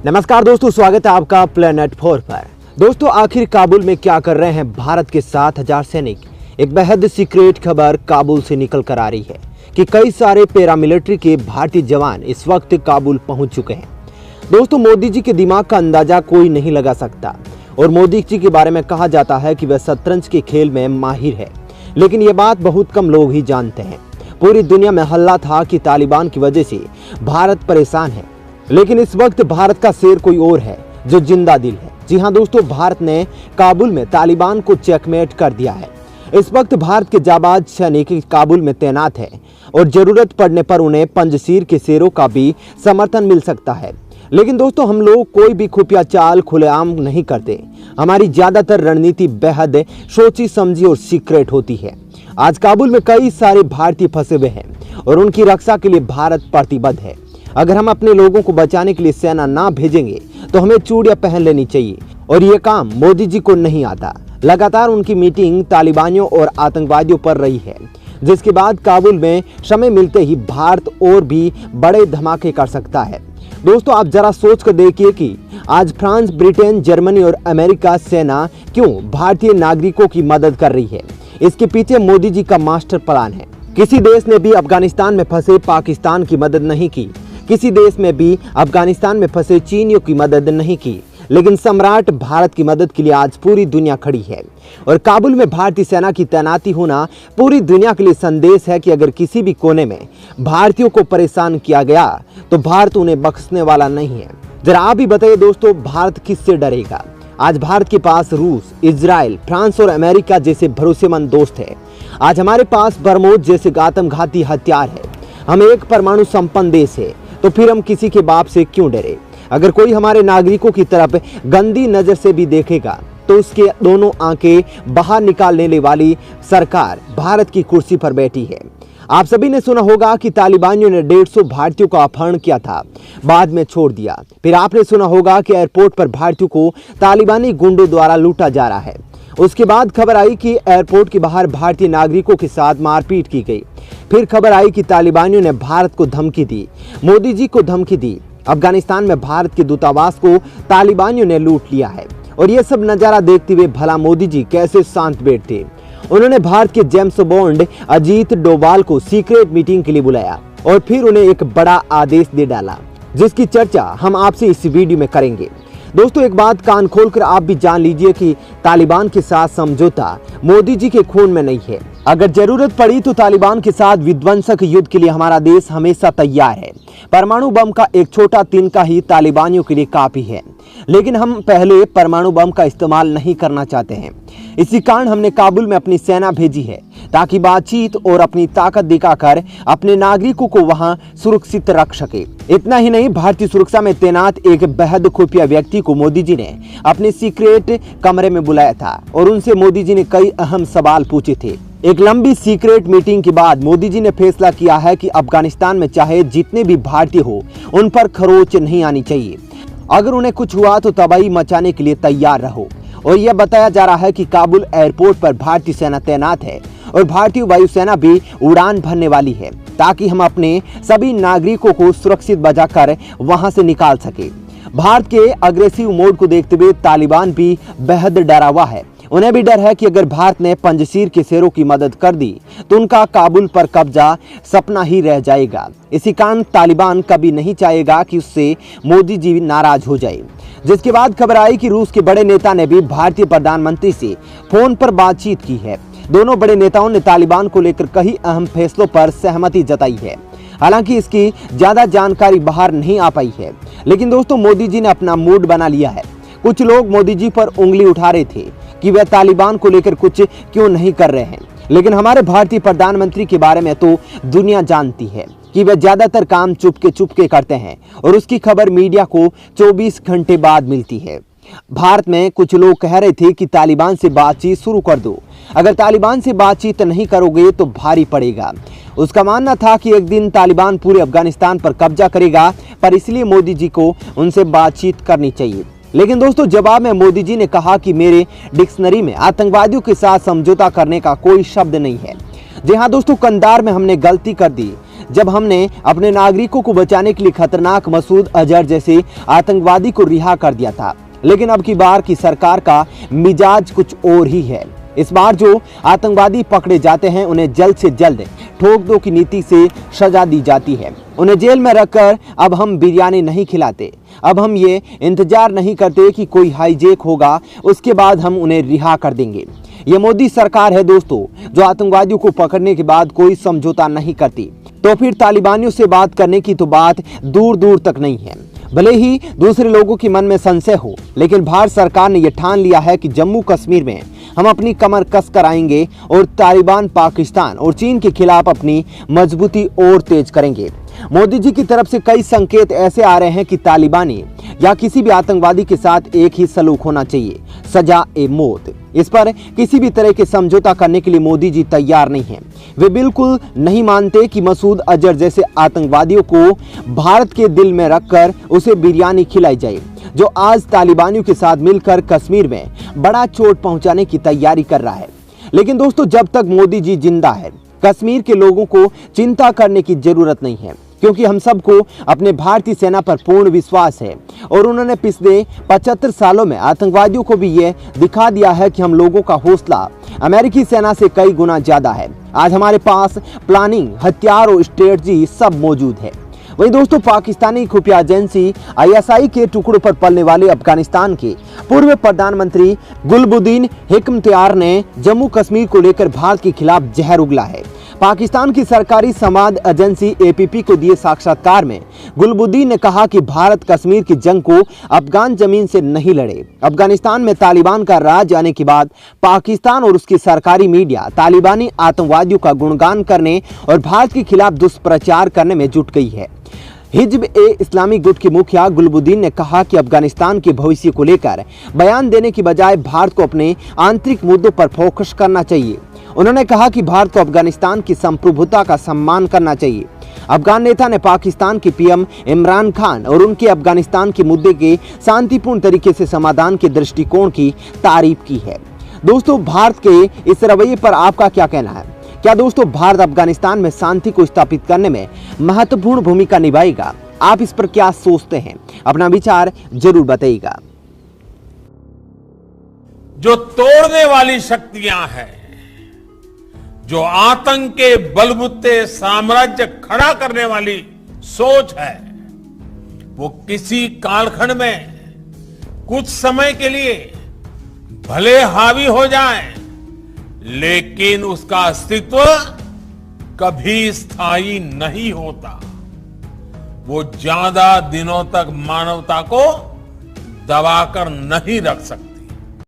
नमस्कार दोस्तों, स्वागत है आपका प्लेनेट 4 पर। दोस्तों, आखिर काबुल में क्या कर रहे हैं भारत के 7,000 सैनिक? एक बेहद सीक्रेट खबर काबुल से निकल कर आ रही है कि कई सारे पैरामिलिट्री के भारतीय जवान इस वक्त काबुल पहुंच चुके हैं। दोस्तों, मोदी जी के दिमाग का अंदाजा कोई नहीं लगा सकता और मोदी जी के बारे में कहा जाता है कि वह शतरंज के खेल में माहिर है, लेकिन ये बात बहुत कम लोग ही जानते हैं। पूरी दुनिया में हल्ला था कि तालिबान की वजह से भारत परेशान है, लेकिन इस वक्त भारत का शेर कोई और है जो जिंदा दिल है। जी हां दोस्तों, भारत ने काबुल में तालिबान को चेकमेट कर दिया है। इस वक्त भारत के जाबाज सैनिक काबुल में तैनात है और जरूरत पड़ने पर उन्हें पंजशीर के शेरों का भी समर्थन मिल सकता है। लेकिन दोस्तों, हम लोग कोई भी खुफिया चाल खुलेआम नहीं करते। हमारी ज्यादातर रणनीति बेहद सोची समझी और सीक्रेट होती है। आज काबुल में कई सारे भारतीय फंसे हुए हैं और उनकी रक्षा के लिए भारत प्रतिबद्ध है। अगर हम अपने लोगों को बचाने के लिए सेना ना भेजेंगे तो हमें चूड़ियां पहन लेनी चाहिए, और ये काम मोदी जी को नहीं आता। लगातार उनकी मीटिंग तालिबानियों और आतंकवादियों पर रही है, जिसके बाद काबुल में समय मिलते ही भारत और भी बड़े धमाके कर सकता है। दोस्तों, आप जरा सोच कर देखिए कि आज फ्रांस, ब्रिटेन, जर्मनी और अमेरिका सेना क्यों भारतीय नागरिकों की मदद कर रही है। इसके पीछे मोदी जी का मास्टर प्लान है। किसी देश ने भी अफगानिस्तान में फंसे पाकिस्तान की मदद नहीं की, किसी देश में भी अफगानिस्तान में फंसे चीनियों की मदद नहीं की, लेकिन सम्राट भारत की मदद के लिए आज पूरी दुनिया खड़ी है। और काबुल में भारतीय सेना की तैनाती होना पूरी दुनिया के लिए संदेश है कि अगर किसी भी कोने में भारतीयों को परेशान किया गया तो भारत उन्हें बख्शने वाला नहीं है। जरा आप ही बताइए दोस्तों, भारत किससे डरेगा? आज भारत के पास रूस, इजराइल, फ्रांस और अमेरिका जैसे भरोसेमंद दोस्त है। आज हमारे पास बरमोस जैसे आत्मघाती हथियार है। हम एक परमाणु संपन्न देश है, तो फिर हम किसी के बाप से क्यों डरे? अगर कोई हमारे नागरिकों की तरफ गंदी नजर से भी देखेगा तो उसके दोनों आंखें बाहर निकालने वाली सरकार भारत की कुर्सी पर बैठी है। आप सभी ने सुना होगा कि तालिबानियों ने 150 भारतीयों का अपहरण किया था, बाद में छोड़ दिया। फिर आपने सुना होगा कि एयरपोर्ट पर भारतीयों को तालिबानी गुंडों द्वारा लूटा जा रहा है। उसके बाद खबर आई कि एयरपोर्ट के बाहर भारतीय नागरिकों के साथ मारपीट की गई। फिर खबर आई कि तालिबानियों ने भारत को धमकी दी, मोदी जी को धमकी दी। अफगानिस्तान में भारत के दूतावास को तालिबानियों ने लूट लिया है। और ये सब नजारा देखते हुए भला मोदी जी कैसे शांत बैठते? उन्होंने भारत के जेम्स बॉन्ड अजीत डोभाल को सीक्रेट मीटिंग के लिए बुलाया और फिर उन्हें एक बड़ा आदेश दे डाला, जिसकी चर्चा हम आपसे इस वीडियो में करेंगे। दोस्तों, एक बात कान खोलकर आप भी जान लीजिए कि तालिबान के साथ समझौता मोदी जी के खून में नहीं है। अगर जरूरत पड़ी तो तालिबान के साथ विध्वंसक युद्ध के लिए हमारा देश हमेशा तैयार है। परमाणु बम का एक छोटा तिनका ही तालिबानियों के लिए काफी है, लेकिन हम पहले परमाणु बम का इस्तेमाल नहीं करना चाहते हैं। इसी कारण हमने काबुल में अपनी सेना भेजी है, ताकि बातचीत और अपनी ताकत दिखाकर अपने नागरिकों को वहां सुरक्षित रख सके। इतना ही नहीं, भारतीय सुरक्षा में तैनात एक बेहद खुफिया व्यक्ति को मोदी जी ने अपने सीक्रेट कमरे में बुलाया था और उनसे मोदी जी ने कई अहम सवाल पूछे थे। एक लंबी सीक्रेट मीटिंग के बाद मोदी जी ने फैसला किया है कि अफगानिस्तान में चाहे जितने भी भारतीय हो, उन पर खरोच नहीं आनी चाहिए। अगर उन्हें कुछ हुआ तो तबाही मचाने के लिए तैयार रहो। और यह बताया जा रहा है कि काबुल एयरपोर्ट पर भारतीय सेना तैनात है और भारतीय वायुसेना भी उड़ान भरने वाली है, ताकि हम अपने सभी नागरिकों को सुरक्षित बचाकर वहां से निकाल सके। भारत के अग्रेसिव मोड को देखते हुए तालिबान भी बेहद डरा हुआ है। उन्हें भी डर है कि अगर भारत ने पंजशीर के शेरों की मदद कर दी तो उनका काबुल पर कब्जा सपना ही रह जाएगा। इसी कारण तालिबान कभी नहीं चाहेगा कि उससे मोदी जी नाराज हो जाए। जिसके बाद खबर आई कि रूस के बड़े नेता ने भी भारतीय प्रधानमंत्री से फोन पर बातचीत की है। दोनों बड़े नेताओं ने तालिबान को लेकर कई अहम फैसलों पर सहमति जताई है। हालांकि इसकी ज्यादा जानकारी बाहर नहीं आ पाई है, लेकिन दोस्तों, मोदी जी ने अपना मूड बना लिया है। कुछ लोग मोदी जी पर उंगली उठा रहे थे कि वे तालिबान को लेकर कुछ क्यों नहीं कर रहे हैं, लेकिन हमारे भारतीय प्रधानमंत्री के बारे में तो दुनिया जानती है कि वे ज्यादातर काम चुपके करते हैं और उसकी खबर मीडिया को 24 घंटे बाद मिलती है। भारत में कुछ लोग कह रहे थे कि तालिबान से बातचीत शुरू कर दो, अगर तालिबान से बातचीत नहीं करोगे तो भारी पड़ेगा। उसका मानना था कि एक दिन तालिबान पूरे अफगानिस्तान पर कब्जा करेगा, पर इसलिए मोदी जी को उनसे बातचीत करनी चाहिए। लेकिन दोस्तों, जवाब में मोदी जी ने कहा कि मेरे डिक्शनरी में आतंकवादियों के साथ समझौता करने का कोई शब्द नहीं है। जी हाँ दोस्तों, कंधार में हमने गलती कर दी जब हमने अपने नागरिकों को बचाने के लिए खतरनाक मसूद अजहर जैसे आतंकवादी को रिहा कर दिया था। लेकिन अब की बार की सरकार का मिजाज कुछ और ही है। इस बार जो आतंकवादी पकड़े जाते हैं उन्हें जल्द से जल्द ठोक दो की नीति से सजा दी जाती है। उन्हें जेल में रखकर अब हम बिरयानी नहीं खिलाते। अब हम ये इंतजार नहीं करते कि कोई हाईजैक होगा, उसके बाद हम उन्हें रिहा कर देंगे। ये मोदी सरकार है दोस्तों, जो आतंकवादियों को पकड़ने के बाद कोई समझौता नहीं करती। तो फिर तालिबानियों से बात करने की तो बात दूर दूर तक नहीं है। भले ही दूसरे लोगों के मन में संशय हो, लेकिन भारत सरकार ने यह ठान लिया है कि जम्मू कश्मीर में हम अपनी कमर कस कर आएंगे और तालिबान, पाकिस्तान और चीन के खिलाफ अपनी मजबूती और तेज करेंगे। मोदी जी की तरफ से कई संकेत ऐसे आ रहे हैं कि तालिबानी या किसी भी आतंकवादी के साथ एक ही सलूक होना चाहिए, सजा ए मौत। इस पर किसी भी तरह के समझौता करने के लिए मोदी जी तैयार नहीं हैं। वे बिल्कुल नहीं मानते कि मसूद अजहर जैसे आतंकवादियों को भारत के दिल में रखकर उसे बिरयानी खिलाई जाए, जो आज तालिबानियों के साथ मिलकर कश्मीर में बड़ा चोट पहुंचाने की तैयारी कर रहा है। लेकिन दोस्तों, जब तक मोदी जी जिंदा है, कश्मीर के लोगों को चिंता करने की जरूरत नहीं है, क्योंकि हम सबको अपने भारतीय सेना पर पूर्ण विश्वास है और उन्होंने पिछले 75 सालों में आतंकवादियों को भी ये दिखा दिया है कि हम लोगों का हौसला अमेरिकी सेना से कई गुना ज्यादा है। आज हमारे पास प्लानिंग, हथियार और स्ट्रेटजी सब मौजूद है। वहीं दोस्तों, पाकिस्तानी खुफिया एजेंसी ISI के टुकड़ों पर पलने वाले अफगानिस्तान के पूर्व प्रधानमंत्री गुलबुद्दीन हिकमतयार ने जम्मू कश्मीर को लेकर भारत के खिलाफ जहर उगला है। पाकिस्तान की सरकारी समाद एजेंसी APP को दिए साक्षात्कार में गुलबुद्दीन ने कहा कि भारत कश्मीर की जंग को अफगान जमीन से नहीं लड़े। अफगानिस्तान में तालिबान का राज आने के बाद पाकिस्तान और उसकी सरकारी मीडिया तालिबानी आतंकवादियों का गुणगान करने और भारत के खिलाफ दुष्प्रचार करने में जुट गई है। हिजब-ए-इस्लामी गुट के मुखिया गुलबुद्दीन ने कहा कि अफगानिस्तान के भविष्य को लेकर बयान देने की बजाय भारत को अपने आंतरिक मुद्दों पर फोकस करना चाहिए। उन्होंने कहा कि भारत को अफगानिस्तान की संप्रभुता का सम्मान करना चाहिए। अफगान नेता ने पाकिस्तान के PM इमरान खान और उनके अफगानिस्तान के मुद्दे के शांतिपूर्ण तरीके से समाधान के दृष्टिकोण की तारीफ की है। दोस्तों, भारत के इस रवैये पर आपका क्या कहना है? क्या दोस्तों भारत अफगानिस्तान में शांति को स्थापित करने में महत्वपूर्ण भूमिका निभाएगा? आप इस पर क्या सोचते हैं? अपना विचार जरूर बताइएगा। जो तोड़ने वाली शक्तियां हैं, जो आतंक के बलबूते साम्राज्य खड़ा करने वाली सोच है, वो किसी कालखंड में कुछ समय के लिए भले हावी हो जाए, लेकिन उसका अस्तित्व कभी स्थायी नहीं होता। वो ज्यादा दिनों तक मानवता को दबाकर नहीं रख सकता।